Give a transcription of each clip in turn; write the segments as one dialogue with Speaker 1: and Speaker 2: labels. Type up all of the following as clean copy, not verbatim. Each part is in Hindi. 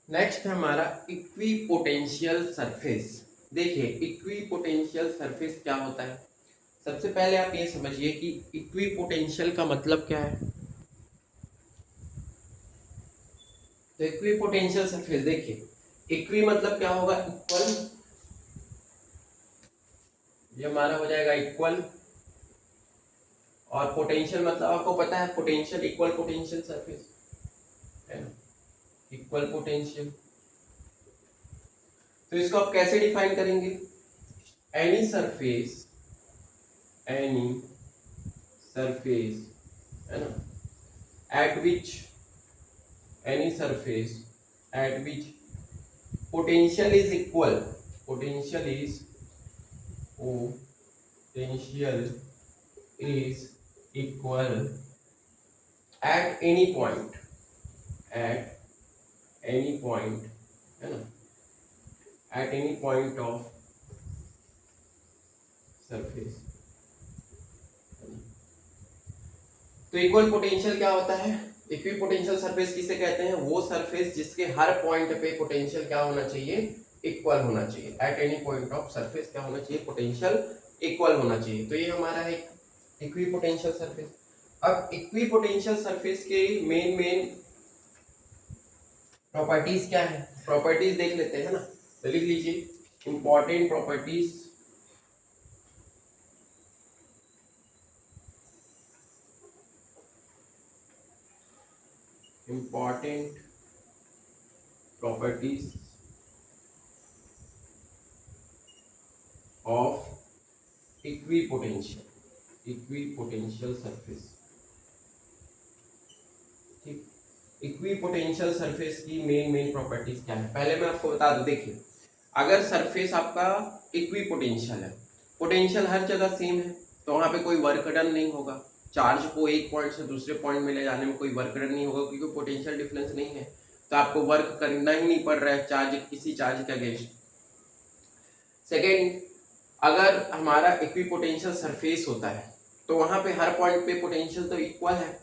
Speaker 1: नेक्स्ट है हमारा इक्विपोटेंशियल सरफेस। देखिए इक्विपोटेंशियल सरफेस क्या होता है। सबसे पहले आप ये समझिए कि इक्विपोटेंशियल का मतलब क्या है। तो इक्विपोटेंशियल सरफेस देखिए इक्वी मतलब क्या होगा, इक्वल। ये हमारा हो जाएगा इक्वल। और पोटेंशियल मतलब आपको पता है, पोटेंशियल इक्वल पोटेंशियल सरफेस है ना, इक्वल पोटेंशियल। तो इसको आप कैसे डिफाइन करेंगे, एनी सरफेस, एनी सरफेस है ना, at which any surface at which potential is equal, potential is potential is equal at any point, at any point है ना, at any point of surface। तो इक्वल पोटेंशियल क्या होता है, इक्वी पोटेंशियल सरफेस किसे कहते हैं, वो सरफेस जिसके हर पॉइंट पे पोटेंशियल क्या होना चाहिए, इक्वल होना चाहिए। At any point of surface क्या होना चाहिए, पोटेंशियल इक्वल होना चाहिए। तो ये हमारा है इक्वी पोटेंशियल सरफेस। अब इक्वी पोटेंशियल सरफेस के मेन मेन प्रॉपर्टीज क्या है, प्रॉपर्टीज देख लेते हैं ना। तो लिख लीजिए important properties, important properties of equipotential surface. ठीक, इक्विपोटेंशियल सरफेस की मेन मेन प्रॉपर्टीज क्या है, पहले मैं आपको बता दूं। देखिए अगर सरफेस आपका इक्विपोटेंशियल है, पोटेंशियल हर जगह सेम है, तो वहां पे कोई वर्क डन नहीं होगा। चार्ज को एक पॉइंट से दूसरे पॉइंट में ले जाने में कोई वर्क डन नहीं होगा, क्योंकि पोटेंशियल डिफरेंस नहीं है, तो आपको वर्क करना ही नहीं पड़ रहा है चार्ज, किसी चार्ज के अगेंस्ट। सेकेंड, अगर हमारा इक्विपोटेंशियल सरफेस होता है तो वहां पे हर पॉइंट पे पोटेंशियल तो इक्वल है,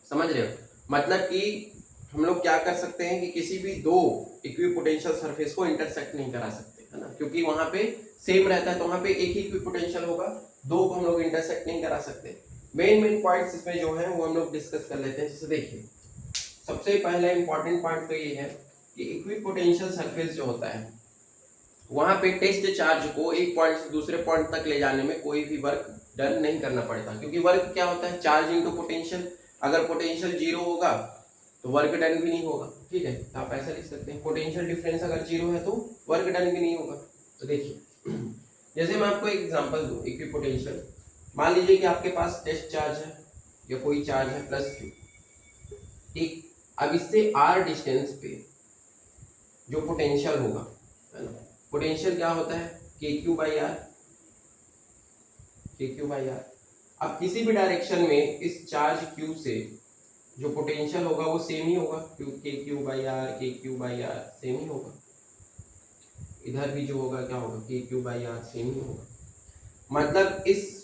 Speaker 1: समझ रहे हो। मतलब कि हम लोग क्या कर सकते हैं कि किसी भी दो इक्विपोटेंशियल सरफेस को इंटरसेक्ट नहीं करा सकते, है ना, क्योंकि वहां पे सेम रहता है, तो वहां पे एक ही इक्विपोटेंशियल होगा, दो को हम लोग इंटरसेक्ट नहीं करा सकते। मेन मेन पॉइंट्स इसमें जो है वो हम लोग डिस्कस कर लेते हैं। जैसे देखिए सबसे पहला इंपॉर्टेंट पॉइंट तो ये है कि इक्विपोटेंशियल सरफेस जो होता है वहां पे टेस्ट चार्ज को एक पॉइंट से दूसरे पॉइंट तक ले जाने में कोई भी वर्क डन नहीं करना पड़ता, क्योंकि वर्क क्या होता है, चार्ज इनटू पोटेंशियल। अगर पोटेंशियल जीरो होगा तो वर्क डन भी नहीं होगा। ठीक है, तो आप ऐसा लिख सकते हैं, पोटेंशियल डिफरेंस अगर जीरो है तो वर्क डन भी नहीं होगा। तो देखिए जैसे मैं आपको एक एग्जांपल दूं इक्विपोटेंशियल, मान लीजिए कि आपके पास टेस्ट चार्ज है या कोई चार्ज है +Q। ठीक, अब इससे r डिस्टेंस पे जो पोटेंशियल होगा, है ना, पोटेंशियल क्या होता है, KQ/R, KQ/R। अब किसी भी डायरेक्शन में इस चार्ज Q से जो पोटेंशियल होगा वो सेम ही होगा, KQ/R, KQ/R सेम ही होगा। इधर भी जो होगा क्या होगा, KQ/R सेम ही होगा। मतलब इस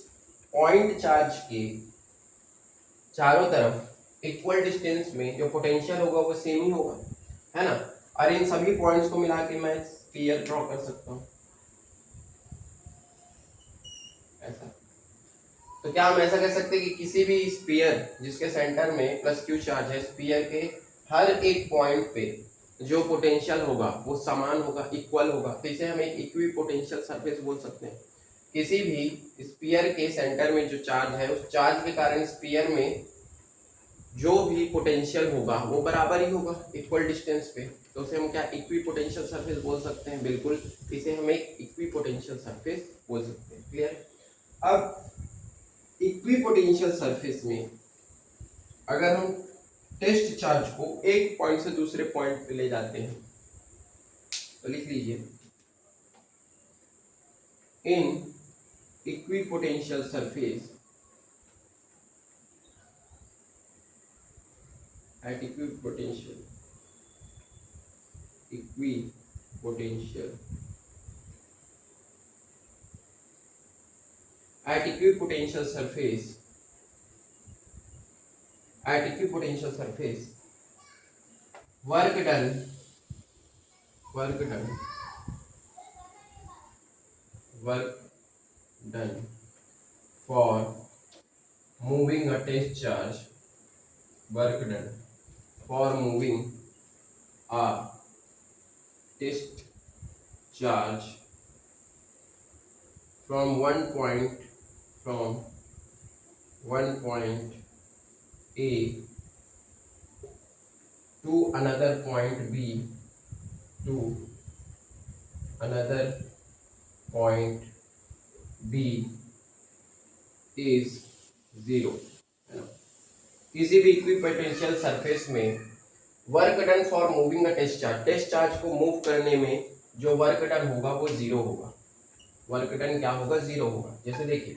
Speaker 1: पॉइंट चार्ज के चारों तरफ इक्वल डिस्टेंस में जो पोटेंशियल होगा वो सेम ही होगा, है ना। और इन सभी पॉइंट्स को मिला के मैं स्फीयर ड्रॉ कर सकता हूँ ऐसा। तो क्या हम ऐसा कर सकते हैं कि किसी भी स्फीयर जिसके सेंटर में +Q चार्ज है, स्फीयर के हर एक पॉइंट पे जो पोटेंशियल होगा वो समान होगा, इक्वल होगा, तो इसे हम एक इक्विपोटेंशियल सरफेस बोल सकते हैं। किसी भी स्फीयर के सेंटर में जो चार्ज है उस चार्ज के कारण स्फीयर में जो भी पोटेंशियल होगा वो बराबर ही होगा इक्वल डिस्टेंस पे, तो उसे हम क्या इक्विपोटेंशियल सरफेस बोल सकते हैं। बिल्कुल, इसे हम एक इक्विपोटेंशियल सरफेस बोल सकते हैं। क्लियर। अब इक्विपोटेंशियल सरफेस में अगर हम टेस्ट चार्ज को एक पॉइंट से दूसरे पॉइंट पे ले जाते हैं तो लिख लीजिए इन equipotential surface at equipotential at equipotential surface work done work done, work done for moving a test charge, work done for moving a test charge from one point A to another point B to another point B is zero, है ना। किसी भी इक्विपोटेंशियल सरफेस में work done for moving a test charge को मूव करने में जो वर्क डन होगा वो जीरो होगा। वर्क डन क्या होगा? जीरो होगा। जैसे देखिए,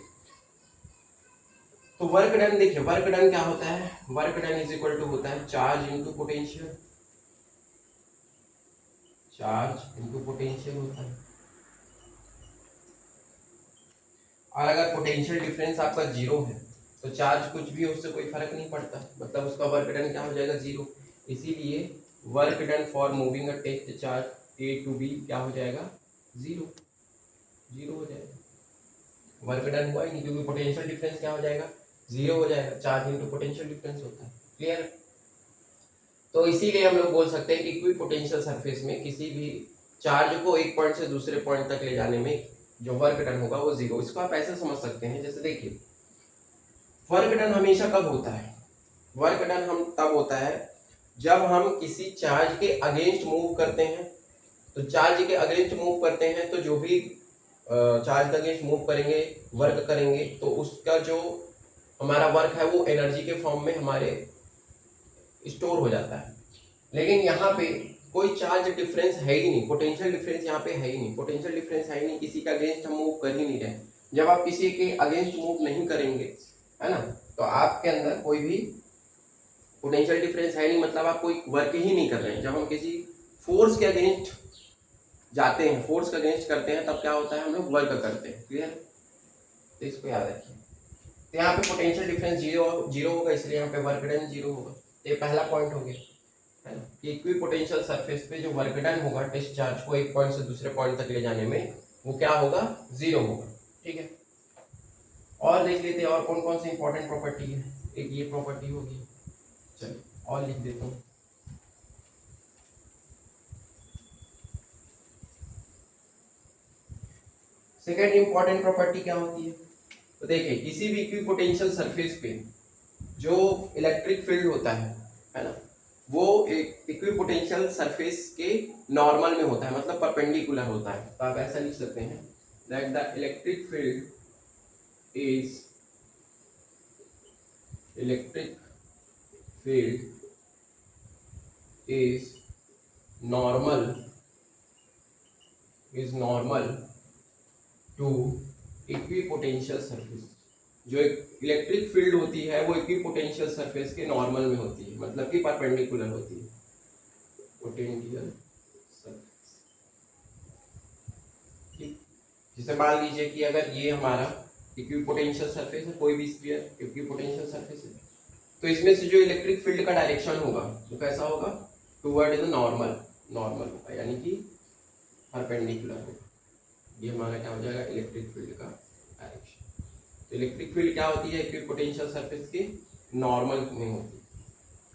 Speaker 1: तो वर्क डन देखिए, वर्क डन क्या होता है? Work done is equal to होता है charge into potential, charge into potential होता है। और अगर पोटेंशियल डिफरेंस आपका जीरो है तो चार्ज कुछ भी उससे कोई फर्क नहीं पड़ता, मतलब उसका वर्क डन क्या हो जाएगा? जीरो। इसीलिए work done for moving a test charge A to B क्या हो जाएगा? जीरो, जीरो हो जाएगा। वर्क डन हुआ ही नहीं, क्योंकि पोटेंशियल डिफरेंस क्या हो जाएगा? जीरो हो जाएगा। चार्ज इनटू पोटेंशियल डिफरेंस होता है। क्लियर? तो इसीलिए हम लोग बोल सकते हैं कि इक्वी पोटेंशियल सरफेस में किसी भी चार्ज को एक पॉइंट से दूसरे पॉइंट तक ले जाने में जो वर्क डन होगा वो जीरो। इसको आप ऐसे समझ सकते हैं, जैसे देखिए, वर्क डन हमेशा कब होता है? वर्क डन हम तब होता है जब हम किसी चार्ज के अगेंस्ट मूव करते हैं। तो चार्ज के अगेंस्ट मूव करते हैं तो जो भी चार्ज के अगेंस्ट मूव करेंगे, वर्क करेंगे, तो उसका जो हमारा वर्क है वो एनर्जी के फॉर्म में हमारे स्टोर हो जाता है। लेकिन यहाँ पे कोई चार्ज डिफरेंस है ही नहीं, पोटेंशियल डिफरेंस यहाँ पे है ही नहीं, पोटेंशियल डिफरेंस है ही नहीं, किसी का अगेंस्ट हम मूव कर ही नहीं रहे। जब आप किसी के अगेंस्ट मूव नहीं करेंगे, है ना, तो आपके अंदर कोई भी पोटेंशियल डिफरेंस है नहीं, मतलब आप कोई वर्क ही नहीं कर रहे हैं। जब हम किसी फोर्स के अगेंस्ट जाते हैं, फोर्स के अगेंस्ट करते हैं, तब क्या होता है? हम लोग वर्क करते हैं। क्लियर? तो इसको याद रखिए। तो यहाँ पे पोटेंशियल डिफरेंस जीरो होगा, इसलिए यहाँ पे वर्क डन जीरो होगा। तो ये पहला पॉइंट हो गया, है ना, कि इक्वी पोटेंशियल सरफेस पे जो वर्क डन होगा टेस्ट चार्ज को एक पॉइंट से दूसरे पॉइंट तक ले जाने में, वो क्या होगा? जीरो होगा। ठीक है, और देख लेते हैं और कौन कौन सी इंपॉर्टेंट प्रॉपर्टी है। एक ये प्रॉपर्टी होगी, चलिए और लिख देता हूँ। सेकेंड इंपॉर्टेंट प्रॉपर्टी क्या होती है? तो देखिए, किसी भी इक्विपोटेंशियल सरफेस पे जो इलेक्ट्रिक फील्ड होता है ना, वो एक इक्विपोटेंशियल सरफेस के नॉर्मल में होता है, मतलब परपेंडिकुलर होता है। तो आप ऐसा लिख सकते हैं that the electric field is normal to equipotential surface. जो इलेक्ट्रिक फील्ड होती है वो इक्विपोटेंशियल सरफेस के नॉर्मल में होती है, मतलब कि परपेंडिकुलर होती है। पोटेंशियल सरफेस, ठीक। जैसे मान लीजिए कि अगर ये हमारा इक्विपोटेंशियल सरफेस है, कोई भी स्फीयर इक्विपोटेंशियल सरफेस है, तो इसमें से जो इलेक्ट्रिक फील्ड का डायरेक्शन होगा वो कैसा होगा? टुवर्ड द नॉर्मल होगा, यानी कि परपेंडिकुलर होगा। ये हमारा क्या हो जाएगा? इलेक्ट्रिक फील्ड का डायरेक्शन। तो इलेक्ट्रिक फील्ड क्या होती है? इक्विपोटेंशियल सरफेस के नॉर्मल में होती है।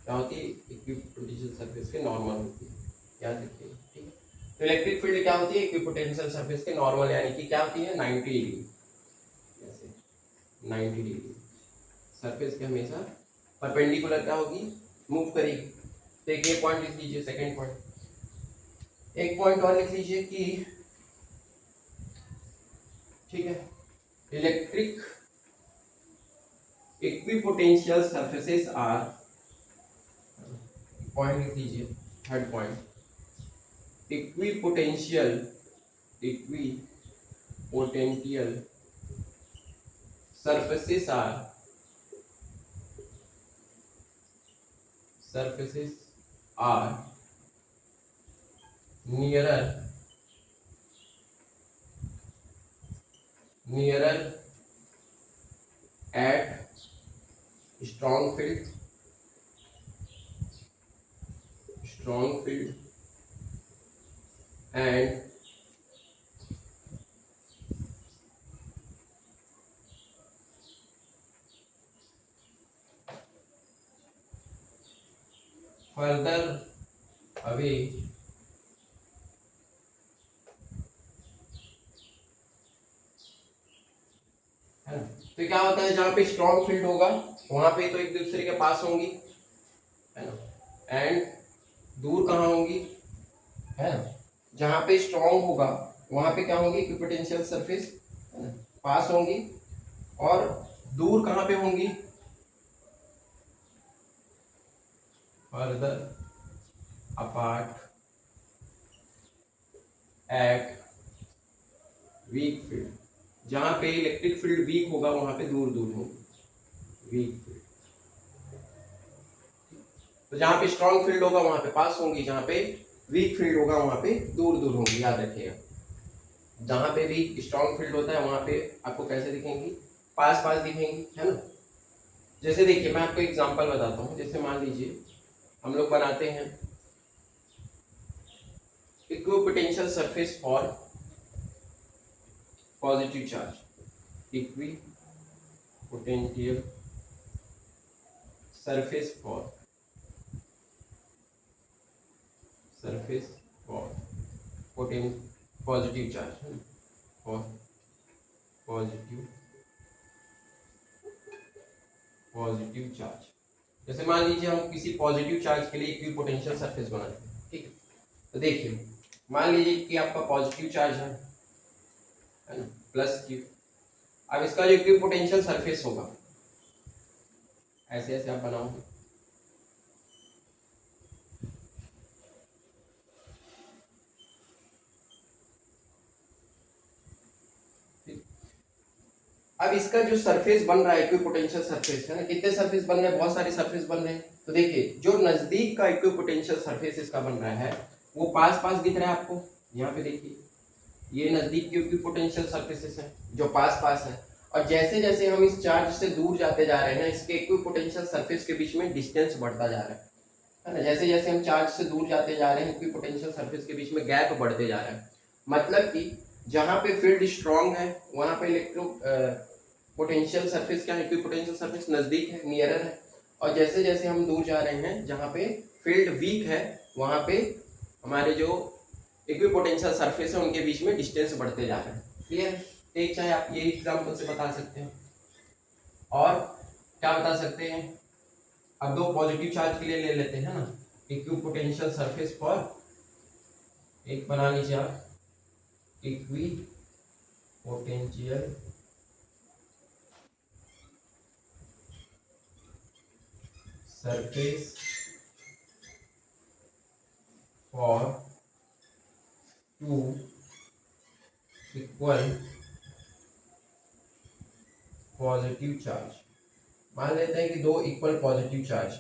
Speaker 1: क्या होती है? इक्विपोटेंशियल सरफेस के नॉर्मल होती है, याद रखिए। ठीक है, तो इलेक्ट्रिक फील्ड क्या होती है? इक्विपोटेंशियल सरफेस के नॉर्मल, यानी कि क्या होती है? 90 डिग्री, जैसे 90 डिग्री सरफेस के हमेशा परपेंडिकुलर क्या होगी? मूव करेगी। तो एक ये पॉइंट लिख लीजिए, सेकेंड पॉइंट। एक पॉइंट और लिख लीजिए कि, ठीक है, electric equipotential surfaces are, point लिख लीजिए, third point, equipotential surfaces are nearer at strong field and further away है ना। तो क्या होता है, जहां पे स्ट्रॉन्ग फील्ड होगा वहां पे तो एक दूसरे के पास होंगी, है ना, एंड दूर कहाँ होंगी, है ना। जहां पे स्ट्रॉन्ग होगा वहां पे क्या होंगी, इक्विपोटेंशियल सरफेस, है ना, पास होंगी, और दूर कहाँ पे होंगी, further apart at weak field. जहां पे इलेक्ट्रिक फील्ड वीक होगा वहां पे दूर दूर होंगी वीक फील्ड। तो जहां पे स्ट्रॉन्ग फील्ड होगा वहां पे पास होंगी, जहां पे वीक फील्ड होगा वहां पे दूर दूर होंगी, याद रखिएगा। जहां पे भी स्ट्रॉन्ग फील्ड होता है वहां पे आपको कैसे दिखेंगी, पास पास दिखेंगी, है ना। जैसे देखिए मैं आपको एग्जांपल बताता हूँ। जैसे मान लीजिए हम लोग बनाते हैं equipotential surface for positive charge, equipotential surface for positive charge, for positive charge. जैसे मान लीजिए हम किसी पॉजिटिव चार्ज के लिए इक्विपोटेंशियल सरफेस बनाते हैं, ठीक है। तो देखिए मान लीजिए कि आपका पॉजिटिव चार्ज है ना, प्लस क्यू। अब इसका जो इक्विपोटेंशियल सरफेस होगा ऐसे ऐसे आप बनाओगे, अब इसका जो सरफेस बन रहा है इक्विपोटेंशियल सरफेस, है ना, कितने सरफेस बन रहे हैं, बहुत सारे सरफेस बन रहे हैं। तो देखिए जो नजदीक का इक्विपोटेंशियल सरफेस इसका बन रहा है वो पास पास दिख रहा है आपको, यहाँ पे देखिए ये नजदीक के इक्विपोटेंशियल सरफेसेस है जो पास पास है। और जैसे जैसे हम इस चार्ज से दूर जाते जा रहे हैं ना, इसके इक्विपोटेंशियल सरफेस के बीच में डिस्टेंस बढ़ता जा रहा है ना। जैसे जैसे हम चार्ज से दूर जाते जा रहे हैं इक्विपोटेंशियल सरफेस के बीच में गैप बढ़ते जा रहा है। मतलब कि जहां पे फील्ड स्ट्रांग है वहां पे इलेक्ट्रो पोटेंशियल सरफेस क्या है, इक्विपोटेंशियल सरफेस नजदीक है, नियरर है। और जैसे जैसे हम दूर जा रहे हैं जहां पे फील्ड वीक है वहां पे हमारे जो इक्विपोटेंशियल सरफेस है उनके बीच में डिस्टेंस बढ़ते जा रहे हैं। क्लियर। एक चाहे आप ये एग्जांपल से बता सकते हैं, और क्या बता सकते हैं, अब दो पॉजिटिव चार्ज के लिए ले लेते हैं ना, इक्विपोटेंशियल सरफेस फॉर, एक बना लीजिए आप equipotential surface for two equal positive charge. मान लेते हैं कि दो इक्वल पॉजिटिव चार्ज।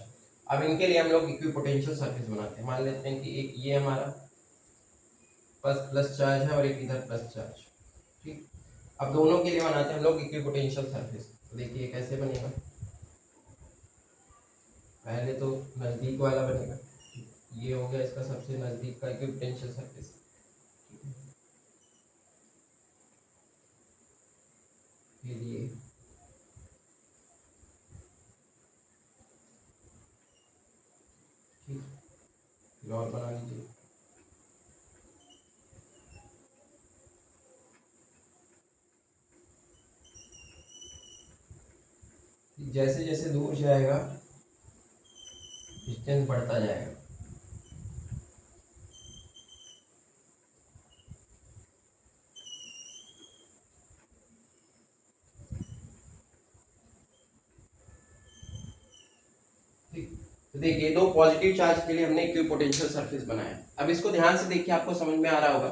Speaker 1: अब इनके लिए हम लोग इक्विपोटेंशियल सरफेस बनाते हैं। मान लेते हैं कि एक ये हमारा प्लस चार्ज है और एक इधर प्लस चार्ज, ठीक। अब दोनों के लिए बनाते हैं हम लोग इक्विपोटेंशियल सरफेस। तो देखिए कैसे बनेगा, पहले तो नजदीक वाला बनेगा, ये हो गया इसका सबसे नजदीक का इक्विपोटेंशियल सरफेस, फिर ये ठीक, फिर और बना लीजिए, जैसे जैसे दूर जाएगा डिस्टेंस बढ़ता जाएगा। तो देखिए दो पॉजिटिव चार्ज के लिए हमने इक्विपोटेंशियल सरफेस बनाया। अब इसको ध्यान से देखिए, आपको समझ में आ रहा होगा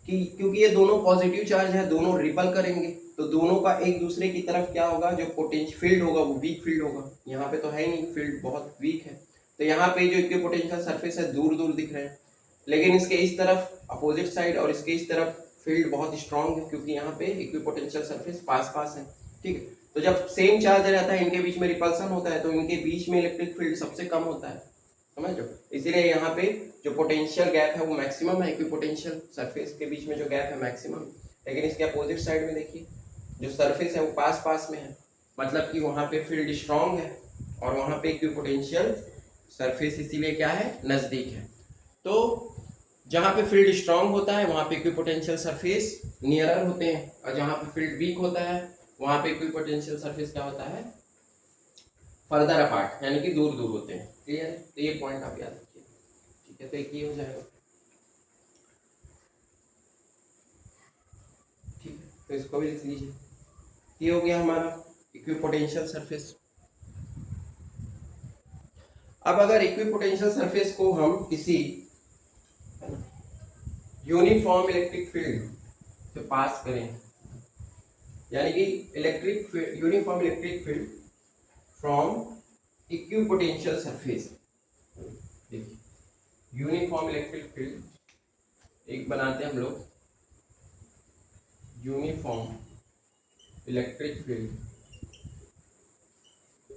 Speaker 1: कि क्योंकि ये दोनों पॉजिटिव चार्ज है, दोनों रिपल करेंगे, तो दोनों का एक दूसरे की तरफ क्या होगा, जो पोटेंशियल फील्ड होगा वो वीक फील्ड होगा। यहाँ पे तो है ही नहीं, फील्ड बहुत वीक है, तो यहाँ पे जो इक्विपोटेंशियल सरफेस है दूर दूर दिख रहे हैं। लेकिन इसके इस तरफ अपोजिट साइड और इसके इस तरफ फील्ड बहुत स्ट्रांग है, क्योंकि यहाँ पे इक्विपोटेंशियल सरफेस पास पास है, ठीक है। तो जब सेम चार्ज रहता है इनके बीच में रिपल्सन होता है, तो इनके बीच में इलेक्ट्रिक फील्ड सबसे कम होता है, समझ लो। इसीलिए यहाँ पे जो पोटेंशियल गैप है वो मैक्सिमम है, इक्विपोटेंशियल सरफेस के बीच में जो गैप है मैक्सिमम। लेकिन इसके अपोजिट साइड में देखिए जो सरफेस है वो पास पास में है, मतलब कि वहाँ पे फील्ड स्ट्रांग है और वहाँ पे इक्विपोटेंशियल सरफेस इसीलिए क्या है, नज़दीक है। तो जहाँ पे फील्ड स्ट्रांग होता है वहाँ पे इक्विपोटेंशियल सरफेस नियरर होते हैं, और जहाँ पे फील्ड वीक होता है वहाँ पे इक्विपोटेंशियल सरफेस क्या होता है, फर्दर अपार्ट, यानी कि दूर दूर होते हैं। क्लियर है? तो ये पॉइंट आप याद रखिए। ठीक है, तो एक ये हो जाएगा। ठीक है, तो इसको भी लिख लीजिए। ये हो गया हमारा इक्विपोटेंशियल सरफेस। अब अगर इक्विपोटेंशियल सरफेस को हम किसी यूनिफॉर्म इलेक्ट्रिक फील्ड से पास करें, यानी कि electric uniform electric field from equipotential surface, देखिए यूनिफॉर्म इलेक्ट्रिक फील्ड एक बनाते हैं हम लोग, uniform electric field,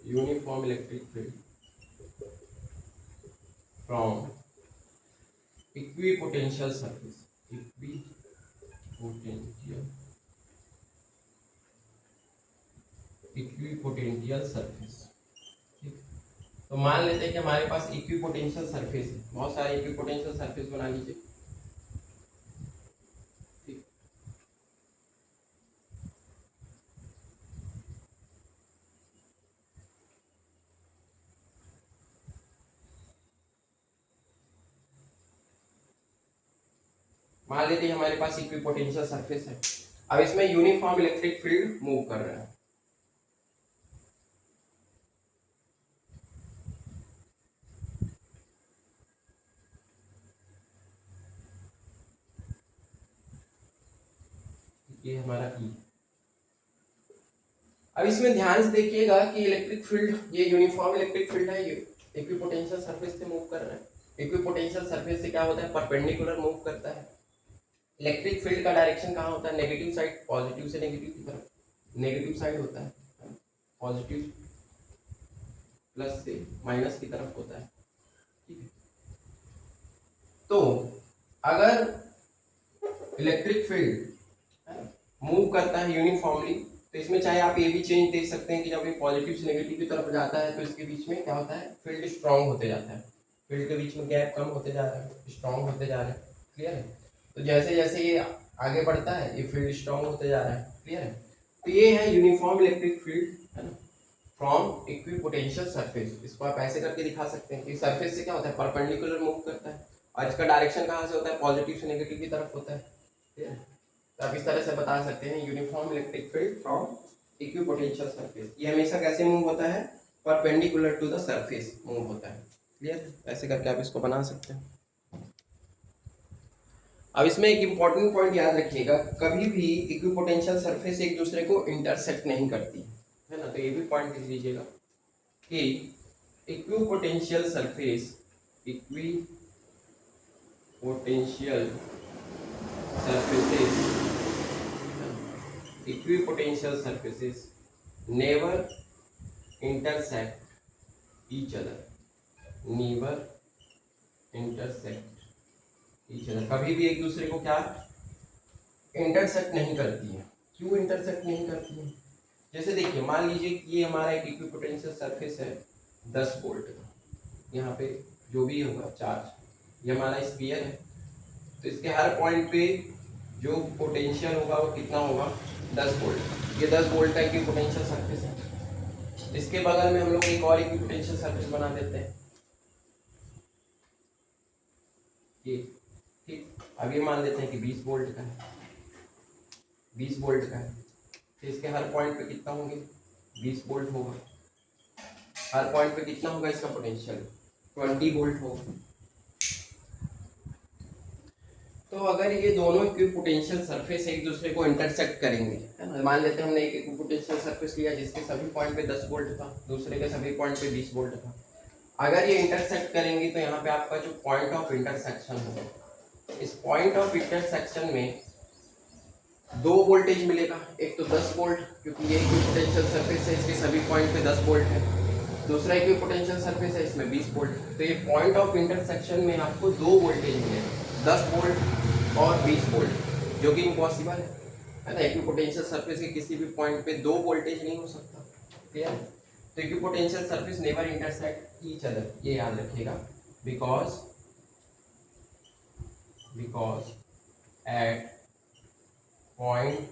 Speaker 1: uniform electric field from equipotential surface, equipotential surface. ठीक, तो मान लेते हैं कि हमारे पास इक्विपोटेंशियल सरफेस है, बहुत सारे इक्विपोटेंशियल सरफेस बना लीजिए। ठीक, मान लेते हैं हमारे पास इक्विपोटेंशियल सरफेस है। अब इसमें यूनिफॉर्म इलेक्ट्रिक फील्ड मूव कर रहा है। ये हमारा ई। अब इसमें ध्यान से देखिएगा कि इलेक्ट्रिक फील्ड, ये यूनिफॉर्म इलेक्ट्रिक फील्ड है, ये इक्विपोटेंशियल सरफेस से मूव कर रहा है। इक्विपोटेंशियल सरफेस से क्या होता है, परपेंडिकुलर मूव करता है। इलेक्ट्रिक फील्ड का डायरेक्शन कहाँ होता है, नेगेटिव साइड, पॉजिटिव से नेगेटिव की तरफ, नेगेटिव साइड होता है, पॉजिटिव प्लस से माइनस की तरफ होता है। ठीक है, तो अगर इलेक्ट्रिक फील्ड मूव करता है यूनिफॉर्मली, तो इसमें चाहे आप ये भी चेंज देख सकते हैं कि जब ये पॉजिटिव से नेगेटिव की तरफ जाता है तो इसके बीच में क्या होता है, फील्ड स्ट्रांग होते जाता है, फील्ड के बीच में गैप कम होते जा रहा है, स्ट्रांग होते जा रहा है। क्लियर है? तो जैसे जैसे ये आगे बढ़ता है ये फील्ड स्ट्रांग होते जा रहा है। क्लियर है? तो ये है यूनिफॉर्म इलेक्ट्रिक फील्ड, है ना, फ्रॉम इक्विपोटेंशियल सरफेस। इसको आप ऐसे करके दिखा सकते हैं कि सरफेस से क्या होता है, परपेंडिकुलर मूव करता है, और इसका डायरेक्शन कहाँ से होता है, पॉजिटिव से नेगेटिव की तरफ होता है। ठीक है, तो आप इस तरह से बता सकते हैं uniform electric field from equipotential surface. ये हमेशा कैसे मूव होता है, perpendicular to the surface move होता है। क्लियर? ऐसे करके आप इसको बना सकते हैं। अब इसमें एक इंपॉर्टेंट पॉइंट याद रखिएगा, कभी भी इक्विपोटेंशियल सरफेस एक दूसरे को इंटरसेक्ट नहीं करती है ना, तो ये भी पॉइंट लिख लीजिएगा कि equipotential surface, equipotential surfaces, equipotential surfaces never intersect each other, never intersect each other, कभी भी एक दूसरे को क्या इंटरसेक्ट नहीं करती है। क्यों इंटरसेक्ट नहीं करती है? जैसे देखिए, मान लीजिए कि ये हमारा एक इक्विपोटेंशियल सरफेस है 10 वोल्ट का, यहाँ पे जो भी होगा चार्ज, ये हमारा स्फीयर है, तो इसके हर पॉइंट पे जो पोटेंशियल होगा वो कितना होगा, 10 वोल्ट। ये 10 वोल्ट का इक्विपोटेंशियल सरफेस है। इसके बगल में हम लोग एक और इक्विपोटेंशियल सरफेस बना देते हैं, ये। ठीक, अब ये मान लेते हैं कि 20 वोल्ट का है, 20 वोल्ट का है, तो इसके हर पॉइंट पे कितना होंगे, 20 वोल्ट होगा। हर पॉइंट पे कितना होगा इसका पोटेंशियल, 20 वोल्ट होगा। तो अगर ये दोनों इक्विपोटेंशियल सरफेस एक दूसरे को इंटरसेक्ट करेंगे, है ना, मान लेते हैं हमने एक इक्विपोटेंशियल सरफेस लिया जिसके सभी पॉइंट पे 10 वोल्ट था, दूसरे के सभी पॉइंट पे 20 वोल्ट था। अगर ये इंटरसेक्ट करेंगे तो यहाँ पे आपका जो पॉइंट ऑफ इंटरसेक्शन होगा, इस पॉइंट ऑफ इंटरसेक्शन में 2 वोल्टेज मिलेगा। एक तो 10 वोल्ट, क्योंकि ये इक्विपोटेंशियल सरफेस है, इसके सभी पॉइंट पे 10 वोल्ट है, दूसरा इक्विपोटेंशियल सरफेस है, इसमें 20 वोल्ट। तो ये पॉइंट ऑफ इंटरसेक्शन में आपको 2 वोल्टेज मिले, 10 वोल्ट और 20 वोल्ट, जो कि इम्पॉसिबल है ना। इक्विपोटेंशियल सरफेस के किसी भी पॉइंट पे 2 वोल्टेज नहीं हो सकता, क्लियर है। तो equipotential surface never intersect each other, ये याद रखिएगा, because at point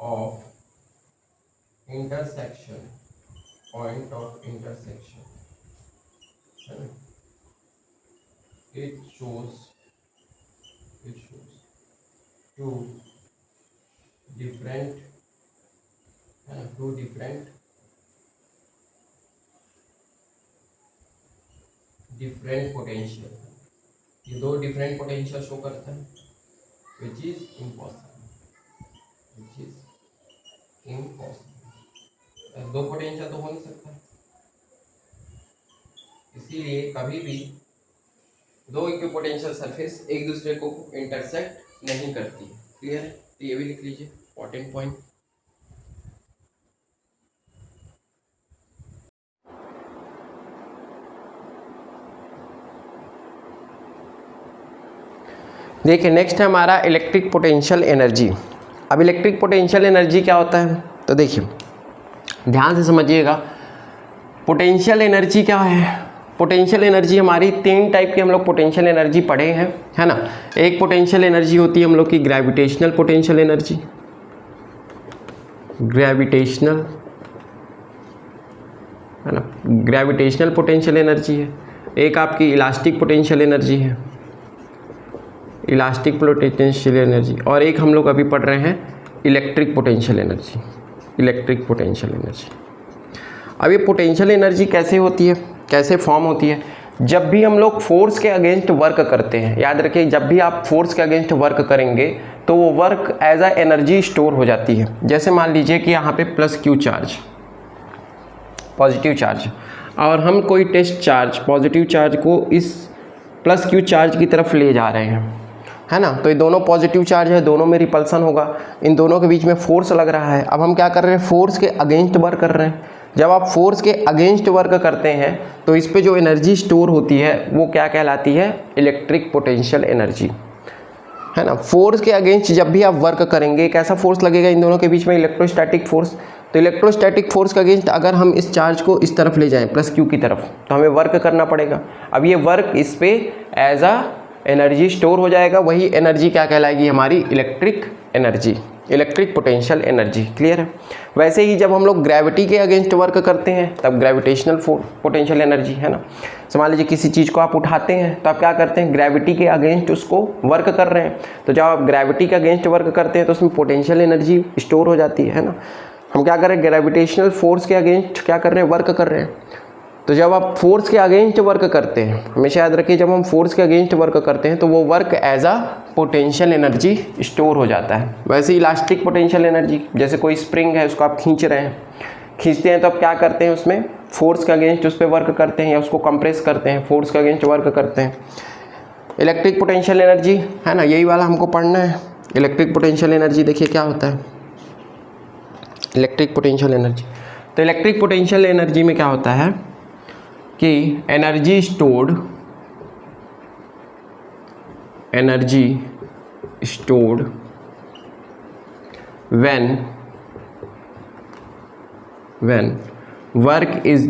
Speaker 1: of intersection it shows two different potential, ये 2 डिफरेंट पोटेंशियल शो करता है, which is impossible। 2 पोटेंशियल तो हो नहीं सकता, इसीलिए कभी भी 2 इक्विपोटेंशियल सरफेस एक दूसरे को इंटरसेक्ट नहीं करती है, क्लियर है। तो ये भी लिख लीजिए इंपॉर्टेंट पॉइंट। देखिए नेक्स्ट है हमारा इलेक्ट्रिक पोटेंशियल एनर्जी। अब इलेक्ट्रिक पोटेंशियल एनर्जी क्या होता है, तो देखिए ध्यान से समझिएगा। पोटेंशियल एनर्जी क्या है, पोटेंशियल एनर्जी हमारी 3 टाइप की हम लोग पोटेंशियल एनर्जी पढ़े हैं, है ना। एक पोटेंशियल एनर्जी होती है हम लोग की ग्रेविटेशनल पोटेंशियल एनर्जी, ग्रेविटेशनल, है ना, ग्रेविटेशनल पोटेंशियल एनर्जी है। एक आपकी इलास्टिक पोटेंशियल एनर्जी है, इलास्टिक पोटेंशियल एनर्जी, और एक हम लोग अभी पढ़ रहे हैं electric potential energy, electric potential energy. अब ये पोटेंशियल एनर्जी कैसे होती है, कैसे फॉर्म होती है, जब भी हम लोग फोर्स के अगेंस्ट वर्क करते हैं। याद रखिए, जब भी आप फोर्स के अगेंस्ट वर्क करेंगे तो वो work as a energy store हो जाती है। जैसे मान लीजिए कि यहाँ पे +Q चार्ज, पॉजिटिव चार्ज, और हम कोई टेस्ट चार्ज, पॉजिटिव चार्ज को इस +Q चार्ज की तरफ ले जा रहे हैं, है ना। तो ये दोनों पॉजिटिव चार्ज है, दोनों में रिपल्सन होगा, इन दोनों के बीच में फोर्स लग रहा है। अब हम क्या कर रहे हैं, फोर्स के अगेंस्ट वर्क कर रहे हैं। जब आप फोर्स के अगेंस्ट वर्क करते हैं तो इस पे जो एनर्जी स्टोर होती है वो क्या कहलाती है, इलेक्ट्रिक पोटेंशियल एनर्जी, है ना। फोर्स के अगेंस्ट जब भी आप वर्क करेंगे, एक ऐसा फोर्स लगेगा इन दोनों के बीच में, इलेक्ट्रोस्टैटिक फोर्स। तो इलेक्ट्रोस्टैटिक फोर्स के अगेंस्ट अगर हम इस चार्ज को इस तरफ ले जाएं, +Q की तरफ, तो हमें वर्क करना पड़ेगा। अब ये वर्क इस पे एज अ एनर्जी स्टोर हो जाएगा, वही एनर्जी क्या कहलाएगी, हमारी electric energy, electric potential energy, clear है। वैसे ही जब हम लोग ग्रेविटी के अगेंस्ट वर्क करते हैं तब ग्रेविटेशनल पोटेंशियल एनर्जी, है ना। मान लीजिए किसी चीज़ को आप उठाते हैं तो आप क्या करते हैं, ग्रेविटी के अगेंस्ट उसको वर्क कर रहे हैं। तो जब आप ग्रेविटी के अगेंस्ट वर्क करते हैं तो उसमें पोटेंशियल एनर्जी स्टोर हो जाती है ना। हम क्या कर रहे हैं, ग्रेविटेशनल फोर्स के अगेंस्ट क्या कर रहे हैं, वर्क कर रहे हैं। तो जब आप फोर्स के अगेंस्ट वर्क करते हैं, हमेशा याद रखिए, जब हम फोर्स के अगेंस्ट वर्क करते हैं तो वो work as a potential energy store हो जाता है। वैसे इलास्टिक पोटेंशियल एनर्जी, जैसे कोई स्प्रिंग है उसको आप खींच रहे हैं, खींचते हैं तो आप क्या करते हैं, उसमें फोर्स के अगेंस्ट उस पर वर्क करते हैं या उसको कंप्रेस करते हैं, फोर्स के अगेंस्ट वर्क करते हैं। इलेक्ट्रिक पोटेंशियल एनर्जी, है ना, यही वाला हमको पढ़ना है। इलेक्ट्रिक पोटेंशियल एनर्जी देखिए क्या होता है, इलेक्ट्रिक पोटेंशियल एनर्जी। तो इलेक्ट्रिक पोटेंशियल एनर्जी में क्या होता है कि energy stored when work is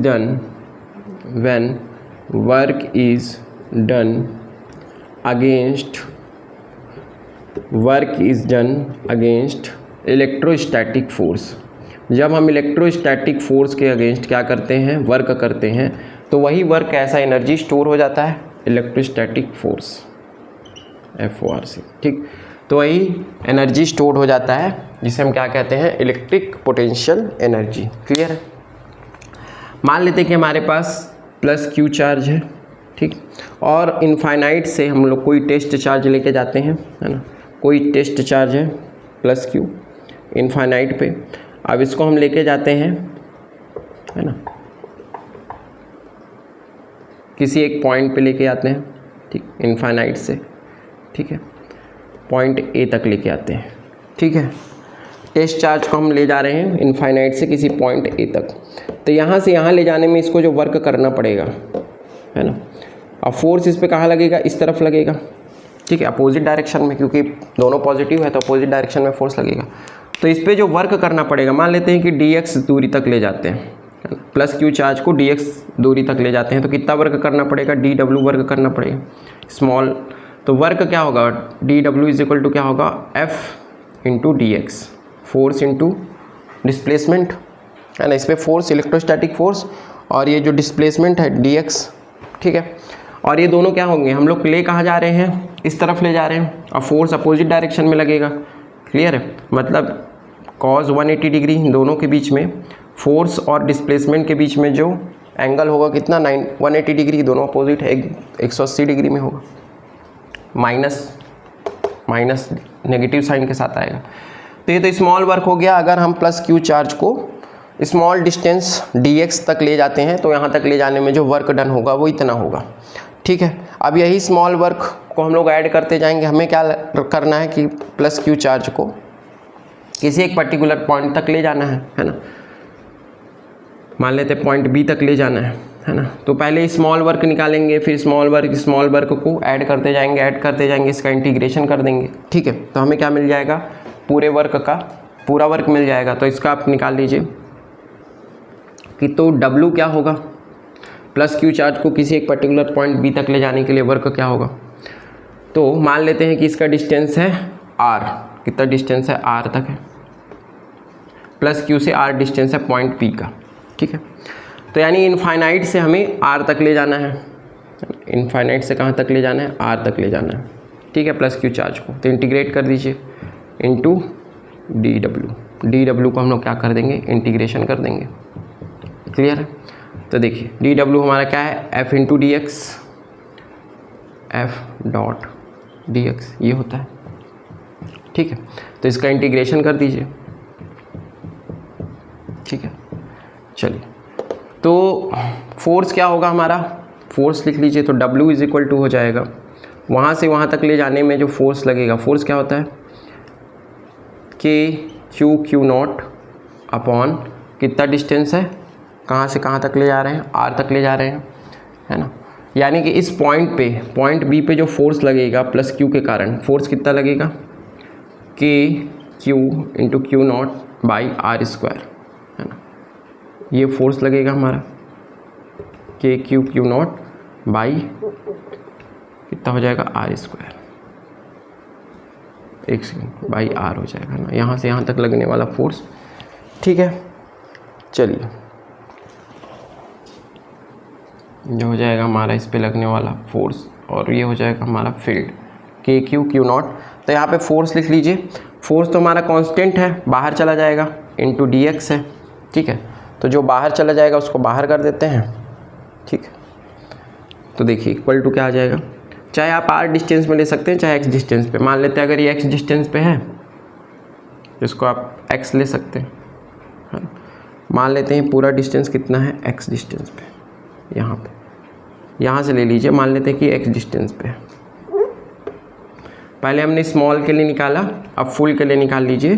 Speaker 1: done against electrostatic force. जब हम इलेक्ट्रोस्टैटिक फोर्स के अगेंस्ट क्या करते हैं, वर्क करते हैं, तो वही वर्क ऐसा एनर्जी स्टोर हो जाता है, इलेक्ट्रोस्टैटिक फोर्स, FORC, ठीक। तो वही एनर्जी स्टोर हो जाता है जिसे हम क्या कहते हैं, इलेक्ट्रिक पोटेंशियल एनर्जी, क्लियर है। मान लेते हैं कि हमारे पास +Q चार्ज है, ठीक, और इनफाइनाइट से हम लोग कोई टेस्ट चार्ज लेके जाते हैं, है ना। कोई टेस्ट चार्ज है +Q इनफाइनाइट पे। अब इसको हम लेके जाते हैं, है ना, किसी एक पॉइंट पे लेके आते हैं, ठीक, इनफाइनाइट से, ठीक है, पॉइंट A तक लेके आते हैं, ठीक है। टेस्ट चार्ज को हम ले जा रहे हैं इनफाइनाइट से किसी पॉइंट ए तक, तो यहाँ से यहाँ ले जाने में इसको जो वर्क करना पड़ेगा, है ना। अब फोर्स इस पर कहाँ लगेगा, इस तरफ लगेगा, ठीक है, अपोजिट डायरेक्शन में, क्योंकि दोनों पॉजिटिव है तो अपोजिट डायरेक्शन में फोर्स लगेगा। तो इस पर जो वर्क करना पड़ेगा, मान लेते हैं कि dx दूरी तक ले जाते हैं, प्लस क्यू चार्ज को dx दूरी तक ले जाते हैं, तो कितना वर्क करना पड़ेगा, dw वर्क करना पड़ेगा स्मॉल। तो वर्क क्या होगा, dw इज इक्वल टू क्या होगा, f into dx, force into displacement, है ना। इस पर फोर्स इलेक्ट्रोस्टैटिक फोर्स और ये जो डिस्प्लेसमेंट है dx, ठीक है। और ये दोनों क्या होंगे, हम लोग ले कहाँ जा रहे हैं, इस तरफ ले जा रहे हैं, और फोर्स अपोजिट डायरेक्शन में लगेगा, क्लियर है। मतलब cos 180 डिग्री दोनों के बीच में, फोर्स और डिस्प्लेसमेंट के बीच में जो एंगल होगा कितना, 180 डिग्री, दोनों अपोजिट है, 180 डिग्री में होगा, माइनस नेगेटिव साइन के साथ आएगा। तो ये तो स्मॉल वर्क हो गया। अगर हम प्लस क्यू चार्ज को स्मॉल डिस्टेंस dx तक ले जाते हैं तो यहाँ तक ले जाने में जो वर्क डन होगा वो इतना होगा, ठीक है। अब यही स्मॉल वर्क को हम लोग ऐड करते जाएंगे। हमें क्या करना है कि प्लस क्यू चार्ज को किसी एक पर्टिकुलर पॉइंट तक ले जाना है ना। मान लेते हैं पॉइंट बी तक ले जाना है ना। तो पहले स्मॉल वर्क निकालेंगे, फिर स्मॉल वर्क को ऐड करते जाएंगे, इसका इंटीग्रेशन कर देंगे, ठीक है। तो हमें क्या मिल जाएगा, पूरे वर्क का पूरा वर्क मिल जाएगा। तो इसका आप निकाल लीजिए कि तो W क्या होगा, प्लस क्यू चार्ज को किसी एक पर्टिकुलर पॉइंट बी तक ले जाने के लिए वर्क क्या होगा। तो मान लेते हैं कि इसका डिस्टेंस है r, कितना डिस्टेंस है, r तक है, प्लस क्यू से r डिस्टेंस है पॉइंट P का, ठीक है। तो यानी इनफाइनाइट से हमें r तक ले जाना है, इनफाइनाइट से कहाँ तक ले जाना है, r तक ले जाना है, ठीक है, प्लस क्यू चार्ज को। तो इंटीग्रेट कर दीजिए इंटू dw को हम लोग क्या कर देंगे, इंटीग्रेशन कर देंगे, क्लियर है। तो देखिए dw हमारा क्या है, f into D x, f dot D x ये होता है, ठीक है। तो इसका इंटीग्रेशन कर दीजिए, ठीक है। चलिए, तो फोर्स क्या होगा हमारा, फोर्स लिख लीजिए। तो W इज इक्वल टू हो जाएगा, वहाँ से वहाँ तक ले जाने में जो फोर्स लगेगा, फोर्स क्या होता है, क्यू नॉट अपॉन कितना डिस्टेंस है, कहाँ से कहाँ तक ले जा रहे हैं, R तक ले जा रहे हैं, है ना। यानी कि इस पॉइंट B पे जो फोर्स लगेगा प्लस Q के कारण, फोर्स कितना लगेगा, KQ into Q naught by R square, है ना। ये फोर्स लगेगा हमारा KQ नॉट बाई कितना हो जाएगा, R स्क्वायर, एक सेकेंड, बाई R हो जाएगा ना, यहाँ से यहाँ तक लगने वाला फोर्स, ठीक है। चलिए, जो हो जाएगा हमारा इस पे लगने वाला फोर्स, और ये हो जाएगा हमारा फील्ड KQ नॉट। तो यहाँ पे फोर्स लिख लीजिए, फोर्स तो हमारा कांस्टेंट है, बाहर चला जाएगा, इंटू dx है, ठीक है। तो जो बाहर चला जाएगा उसको बाहर कर देते हैं, ठीक है। तो देखिए इक्वल टू क्या आ जाएगा, चाहे आप r डिस्टेंस में ले सकते हैं चाहे x डिस्टेंस पे। मान लेते हैं अगर ये x डिस्टेंस पे है तो इसको आप x ले सकते हैं, है ना। मान लेते हैं पूरा डिस्टेंस कितना है, x डिस्टेंस पे, यहाँ पे, यहाँ से ले लीजिए, मान लेते हैं कि x डिस्टेंस पे है। पहले हमने स्मॉल के लिए निकाला, अब फुल के लिए निकाल लीजिए।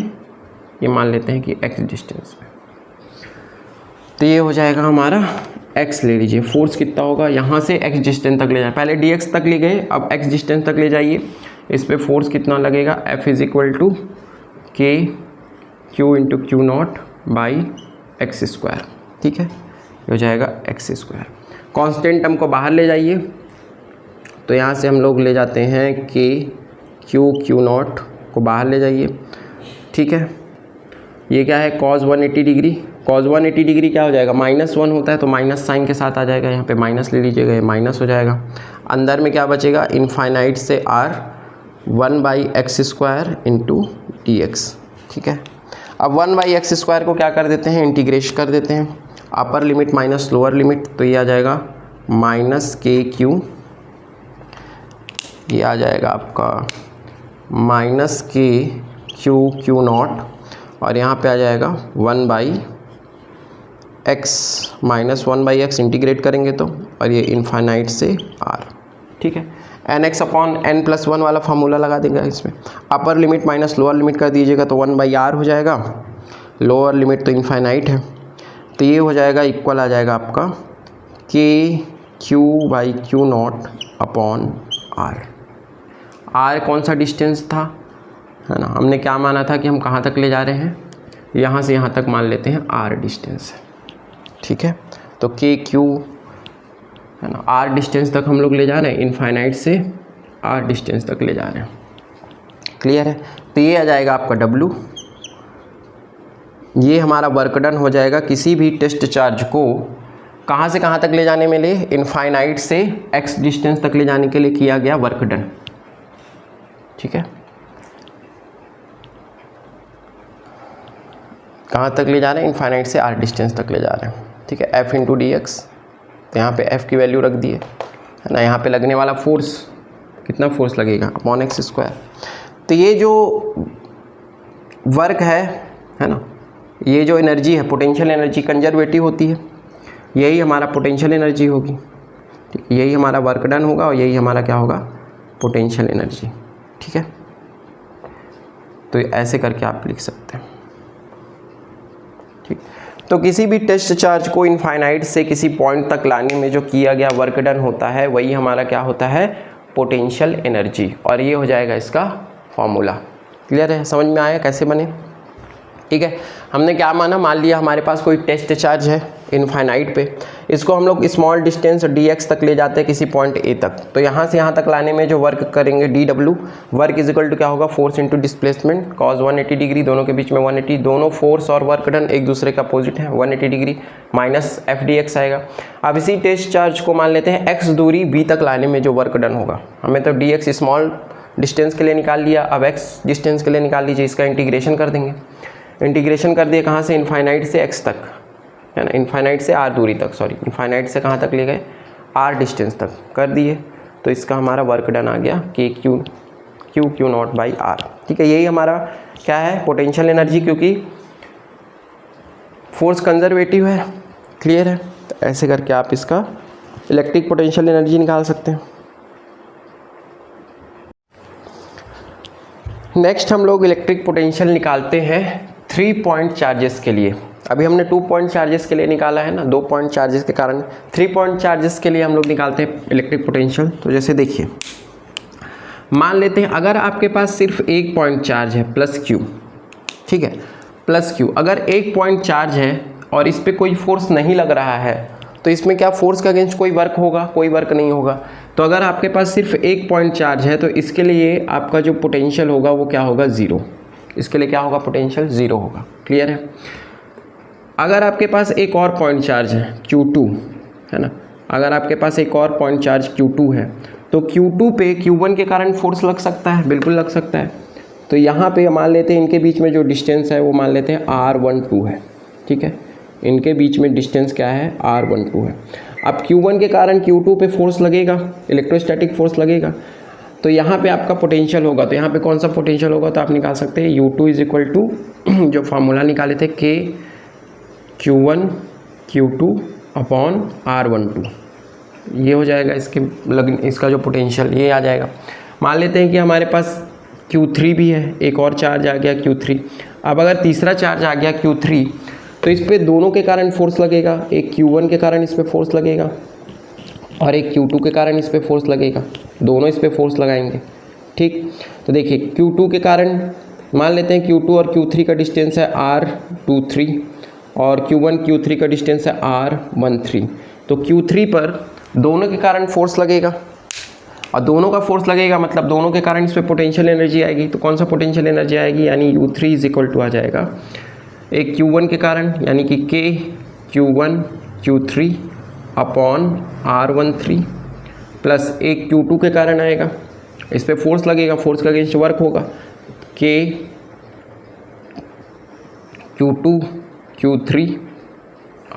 Speaker 1: ये मान लेते हैं कि x डिस्टेंस पे, तो ये हो जाएगा हमारा x ले लीजिए। फोर्स कितना होगा, यहाँ से x डिस्टेंस तक ले जाए, पहले dx तक ले गए, अब x डिस्टेंस तक ले जाइए। इस पे फोर्स कितना लगेगा, F is equal to KQ into Q naught by X square, ठीक है। ये हो जाएगा एक्स स्क्वायर। कॉन्स्टेंट टर्म को बाहर ले जाइए, तो यहाँ से हम लोग ले जाते हैं KQ नॉट को बाहर ले जाइए, ठीक है। ये क्या है, cos 180 डिग्री, cos 180 डिग्री क्या हो जाएगा, -1 होता है, तो माइनस साइन के साथ आ जाएगा, यहाँ पे माइनस ले लीजिएगा, ये माइनस हो जाएगा। अंदर में क्या बचेगा, इनफाइनाइट से r 1/x square into D x, ठीक है। अब 1/x स्क्वायर को क्या कर देते हैं, इंटीग्रेशन कर देते हैं, upper limit minus lower limit, तो ये आ जाएगा -KQ, ये आ जाएगा आपका -KQ नॉट, और यहाँ पे आ जाएगा 1/x, -1/x इंटीग्रेट करेंगे तो, और ये इनफाइनाइट से r, ठीक है। nx/n+1 वाला फार्मूला लगा देंगे इसमें, upper limit minus lower limit कर दीजिएगा तो 1/r हो जाएगा, लोअर लिमिट तो इनफाइनाइट है, तो ये हो जाएगा इक्वल आ जाएगा आपका KQ/Q0/r। r कौन सा डिस्टेंस था, है ना, हमने क्या माना था कि हम कहाँ तक ले जा रहे हैं, यहाँ से यहाँ तक मान लेते हैं r डिस्टेंस है, ठीक है। तो KQ, है ना, r डिस्टेंस तक हम लोग ले जा रहे हैं, इनफाइनाइट से r डिस्टेंस तक ले जा रहे हैं, क्लियर है। तो ये आ जाएगा आपका W, ये हमारा वर्क डन हो जाएगा किसी भी टेस्ट चार्ज को कहाँ से कहाँ तक ले जाने में लिए, इनफाइनाइट से x डिस्टेंस तक ले जाने के लिए किया गया वर्क डन, ठीक है। कहाँ तक ले जा रहे हैं, इनफाइनाइट से r डिस्टेंस तक ले जा रहे हैं, ठीक है। F × dx, तो यहाँ पे f की वैल्यू रख दिए, है ना। यहाँ पे लगने वाला फोर्स, कितना फोर्स लगेगा, /x²। तो ये जो वर्क है ना, ये जो एनर्जी है, पोटेंशियल एनर्जी कंजर्वेटिव होती है, यही हमारा पोटेंशियल एनर्जी होगी, ठीक, यही हमारा वर्क डन होगा और यही हमारा क्या होगा, पोटेंशियल एनर्जी, ठीक है। तो ऐसे करके आप लिख सकते हैं, ठीक। तो किसी भी टेस्ट चार्ज को इनफाइनाइट से किसी पॉइंट तक लाने में जो किया गया वर्क डन होता है वही हमारा क्या होता है, पोटेंशियल एनर्जी, और ये हो जाएगा इसका फॉर्मूला। क्लियर है, समझ में आया कैसे बने, ठीक है। हमने क्या माना, मान लिया हमारे पास कोई टेस्ट चार्ज है इनफाइनाइट पे, इसको हम लोग स्मॉल डिस्टेंस dx तक ले जाते हैं किसी पॉइंट a तक, तो यहाँ से यहाँ तक लाने में जो वर्क करेंगे dw, work is equal to क्या होगा, force into displacement cos 180 degree, दोनों के बीच में 180, दोनों फोर्स और वर्क डन एक दूसरे का अपोजिट है, 180 डिग्री माइनस f dx आएगा। अब इसी टेस्ट चार्ज को मान लेते हैं x दूरी b तक लाने में जो वर्क डन होगा, हमें तो dx स्मॉल डिस्टेंस के लिए निकाल लिया, अब x डिस्टेंस के लिए निकाल लीजिए, इसका इंटीग्रेशन कर देंगे, इंटीग्रेशन कर दिए कहाँ से, इनफाइनाइट से x तक, है ना, इनफाइनाइट से r दूरी तक, सॉरी इनफाइनाइट से कहाँ तक ले गए, r डिस्टेंस तक कर दिए, तो इसका हमारा वर्क डन आ गया KQ0/r, ठीक है। यही हमारा क्या है, पोटेंशियल एनर्जी, क्योंकि फोर्स कंजर्वेटिव है, क्लियर है। तो ऐसे करके आप इसका इलेक्ट्रिक पोटेंशियल एनर्जी निकाल सकते हैं। नेक्स्ट हम लोग इलेक्ट्रिक पोटेंशियल निकालते हैं 3 पॉइंट चार्जेस के लिए। अभी हमने 2 पॉइंट चार्जेस के लिए निकाला है ना, 2 पॉइंट चार्जेस के कारण 3 पॉइंट चार्जेस के लिए हम लोग निकालते हैं इलेक्ट्रिक पोटेंशियल। तो जैसे देखिए, मान लेते हैं अगर आपके पास सिर्फ एक पॉइंट चार्ज है +q, ठीक है, +q, अगर एक पॉइंट चार्ज है और इस पर कोई फोर्स नहीं लग रहा है तो इसमें क्या फोर्स के अगेंस्ट कोई वर्क होगा, कोई वर्क नहीं होगा। तो अगर आपके पास सिर्फ एक पॉइंट चार्ज है तो इसके लिए आपका जो पोटेंशियल होगा वो क्या होगा, 0, इसके लिए क्या होगा, पोटेंशियल 0 होगा, क्लियर है। अगर आपके पास एक और पॉइंट चार्ज है Q2, है ना, अगर आपके पास एक और पॉइंट चार्ज Q2 है तो Q2 पे Q1 के कारण फोर्स लग सकता है, बिल्कुल लग सकता है। तो यहाँ पे मान लेते हैं इनके बीच में जो डिस्टेंस है वो मान लेते हैं R12 है, ठीक है, इनके बीच में डिस्टेंस क्या है, R12 है। अब Q1 के कारण Q2 पे फोर्स लगेगा, इलेक्ट्रोस्टैटिक फोर्स लगेगा, तो यहाँ पे आपका पोटेंशियल होगा, तो यहाँ पे कौन सा पोटेंशियल होगा, तो आप निकाल सकते हैं U2 = जो फार्मूला निकाले थे KQ1 Q2/R12, ये हो जाएगा इसका जो पोटेंशियल ये आ जाएगा। मान लेते हैं कि हमारे पास Q3 भी है, एक और चार्ज आ गया Q3। अब अगर तीसरा चार्ज आ गया Q3 तो इस पे दोनों के कारण फोर्स लगेगा, एक Q1 के कारण इस पे फोर्स लगेगा और एक Q2 के कारण इस पे फोर्स लगेगा, दोनों इस पे फोर्स लगाएंगे, ठीक। तो देखिए Q2 के कारण मान लेते हैं Q2 और Q3 का डिस्टेंस है R23 और Q1 Q3 का डिस्टेंस है R13। तो Q3 पर दोनों के कारण फोर्स लगेगा और दोनों का फोर्स लगेगा मतलब दोनों के कारण इस पर पोटेंशियल एनर्जी आएगी। तो कौन सा पोटेंशियल एनर्जी आएगी, यानी U3 = आ जाएगा एक Q1 के कारण, यानी कि KQ1 Q3/R13 प्लस एक Q2 के कारण आएगा, इस पर फोर्स लगेगा, फोर्स का अगेंस्ट वर्क होगा, KQ2 Q3/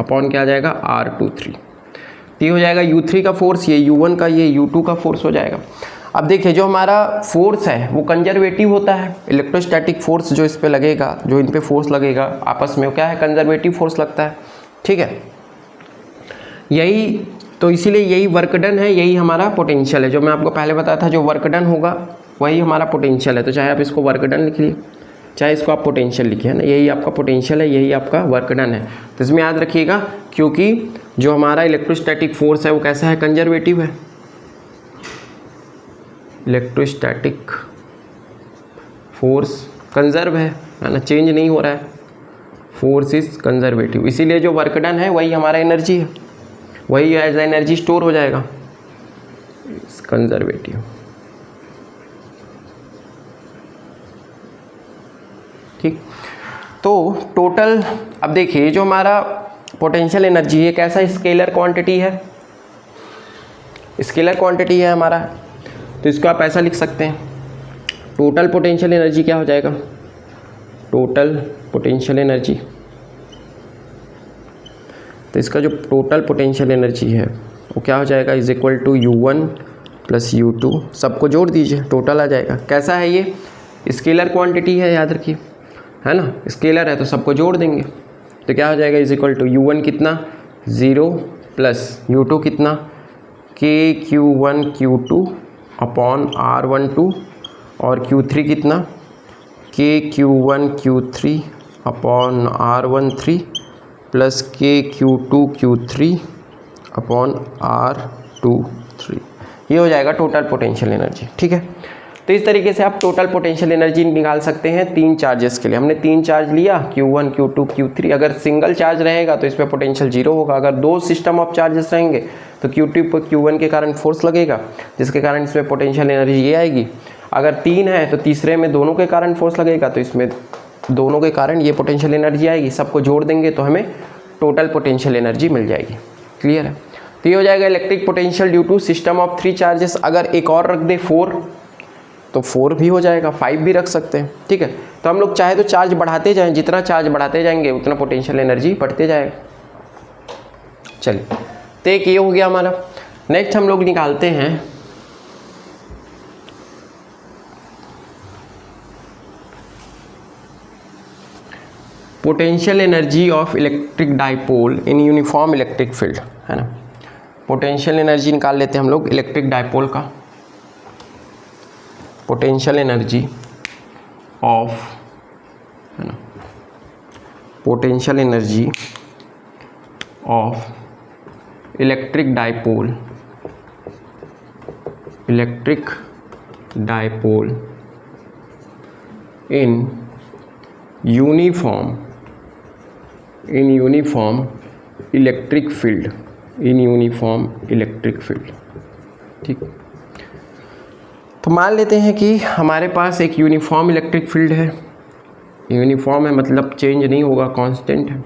Speaker 1: क्या आ जाएगा, R23। ये हो जाएगा U3 का फोर्स, ये U1 का, ये U2 का फोर्स हो जाएगा। अब देखिए जो हमारा फोर्स है वो कंजर्वेटिव होता है, इलेक्ट्रोस्टैटिक फोर्स जो इस पे लगेगा, जो इन पे फोर्स लगेगा आपस में, वो क्या है, कंजर्वेटिव फोर्स लगता है, ठीक है। यही तो इसीलिए यही वर्क डन है, यही हमारा पोटेंशियल है। जो मैं आपको पहले बताया था, जो वर्क डन होगा वही हमारा पोटेंशियल है। तो चाहे आप इसको वर्क डन लिख लिए, चाहे इसको आप पोटेंशियल लिखिए, है ना, यही आपका पोटेंशियल है, यही आपका वर्क डन है। तो इसमें याद रखिएगा, क्योंकि जो हमारा इलेक्ट्रोस्टैटिक फोर्स है वो कैसा है, कंजर्वेटिव है। इलेक्ट्रोस्टैटिक फोर्स कंजर्व है ना, चेंज नहीं हो रहा है, फोर्स इज कंजर्वेटिव। इसीलिए जो वर्क डन है वही हमारा एनर्जी है, वही एज एनर्जी स्टोर हो जाएगा, कंजर्वेटिव। ठीक, तो टोटल अब देखिए, जो हमारा पोटेंशियल एनर्जी है कैसा स्केलर क्वांटिटी है, स्केलर क्वांटिटी है हमारा। तो इसको आप ऐसा लिख सकते हैं, टोटल पोटेंशियल एनर्जी क्या हो जाएगा, टोटल पोटेंशियल एनर्जी। तो इसका जो टोटल पोटेंशियल एनर्जी है वो क्या हो जाएगा, is equal to U1 plus U2, सबको जोड़ दीजिए, टोटल आ जाएगा। कैसा है ये, स्केलर क्वांटिटी है, याद रखिए, है ना, स्केलर है तो सबको जोड़ देंगे। तो क्या हो जाएगा, इज इक्वल टू U1 कितना 0 प्लस U2 कितना KQ1 Q2 अपॉन R12 और Q3 कितना KQ1 Q3 upon R13 plus KQ2 Q3 upon R23। ये हो जाएगा टोटल पोटेंशियल एनर्जी। ठीक है, तो इस तरीके से आप टोटल पोटेंशियल एनर्जी निकाल सकते हैं तीन चार्जेस के लिए। हमने तीन चार्ज लिया, Q1 Q2 Q3। अगर सिंगल चार्ज रहेगा तो इस पर पोटेंशियल 0 होगा। अगर दो सिस्टम ऑफ चार्जेस रहेंगे तो Q2 पर Q1 के कारण फोर्स लगेगा, जिसके कारण इसमें पोटेंशियल एनर्जी ये आएगी। अगर तीन है तो तीसरे में दोनों के कारण फोर्स लगेगा, तो इसमें दोनों के कारण ये पोटेंशियल एनर्जी आएगी। सबको जोड़ देंगे तो हमें टोटल पोटेंशियल एनर्जी मिल जाएगी। क्लियर है, तो ये हो जाएगा electric potential due to system of 3 charges. अगर एक और रख दे 4 तो 4 भी हो जाएगा, 5 भी रख सकते हैं। ठीक है, तो हम लोग चाहे तो चार्ज बढ़ाते जाएं, जितना चार्ज बढ़ाते जाएंगे उतना पोटेंशियल एनर्जी बढ़ते जाएगा। चलिए, तो एक ये हो गया हमारा। नेक्स्ट हम लोग निकालते हैं potential energy of electric dipole in uniform electric field, है ना। पोटेंशियल एनर्जी निकाल लेते हैं हम लोग इलेक्ट्रिक डाइपोल का। पोटेंशियल एनर्जी ऑफ, है ना, potential energy of electric dipole, electric dipole in uniform electric field, in uniform electric field. ठीक, तो मान लेते हैं कि हमारे पास एक यूनिफॉर्म इलेक्ट्रिक फील्ड है। यूनिफॉर्म है मतलब चेंज नहीं होगा, कांस्टेंट है।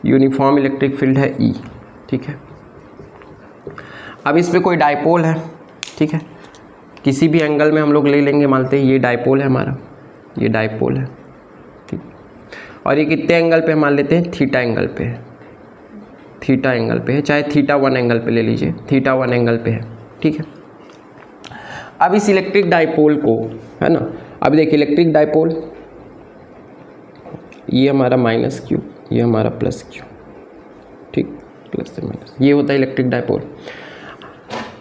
Speaker 1: यूनिफॉर्म इलेक्ट्रिक फील्ड है E। ठीक है, अब इस पे कोई डाइपोल है। ठीक है, किसी भी एंगल में हम लोग ले लेंगे, मानते हैं ये डाइपोल है हमारा, ये डाइपोल है। ठीक, और ये कितने एंगल पे मान लेते हैं, थीटा एंगल पे है, थीटा एंगल पे है, चाहे θ1 एंगल पे ले लीजिए, θ1 एंगल पे है। ठीक है, अब इस इलेक्ट्रिक डाइपोल को, है ना, अब देखिए इलेक्ट्रिक डाइपोल, ये हमारा -Q, ये हमारा +Q। ठीक, प्लस से माइनस, ये होता है इलेक्ट्रिक डाइपोल।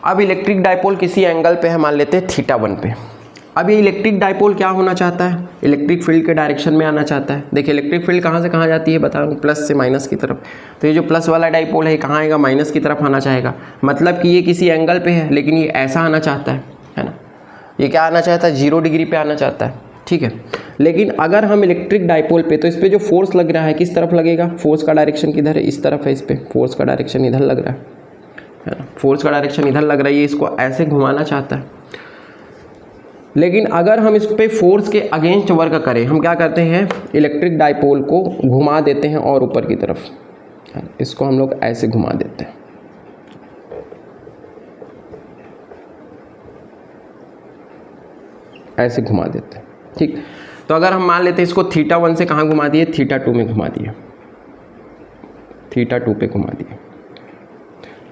Speaker 1: अब इलेक्ट्रिक डाइपोल किसी एंगल पे है, मान लेते हैं θ1 पे। अब ये इलेक्ट्रिक डाइपोल क्या होना चाहता है, इलेक्ट्रिक फील्ड के डायरेक्शन में आना चाहता है। देखिए इलेक्ट्रिक फील्ड कहाँ से कहाँ जाती है बता रहा हूँ, प्लस से माइनस की तरफ। तो ये जो प्लस वाला डाइपोल है कहाँ आएगा, माइनस की तरफ आना चाहेगा। मतलब कि ये किसी एंगल पे है लेकिन ये ऐसा आना चाहता है ना, ये क्या आना चाहता है, 0 डिग्री पे आना चाहता है। ठीक है, लेकिन अगर हम इलेक्ट्रिक डाइपोल पे, तो इस पर जो फोर्स लग रहा है किस तरफ लगेगा, फोर्स का डायरेक्शन किधर है, इस तरफ है। इस पर फोर्स का डायरेक्शन इधर लग रहा है ना, फोर्स का डायरेक्शन इधर लग रहा है, ये इसको ऐसे घुमाना चाहता है। लेकिन अगर हम इस पे फोर्स के अगेंस्ट वर्क करें, हम क्या करते हैं, इलेक्ट्रिक डाइपोल को घुमा देते हैं और ऊपर की तरफ, इसको हम लोग ऐसे घुमा देते हैं। ऐसे घुमा देते हैं। ठीक, तो अगर हम मान लेते हैं इसको θ1 से कहाँ घुमा दिए, θ2 में घुमा दिए, θ2 पे घुमा दिए।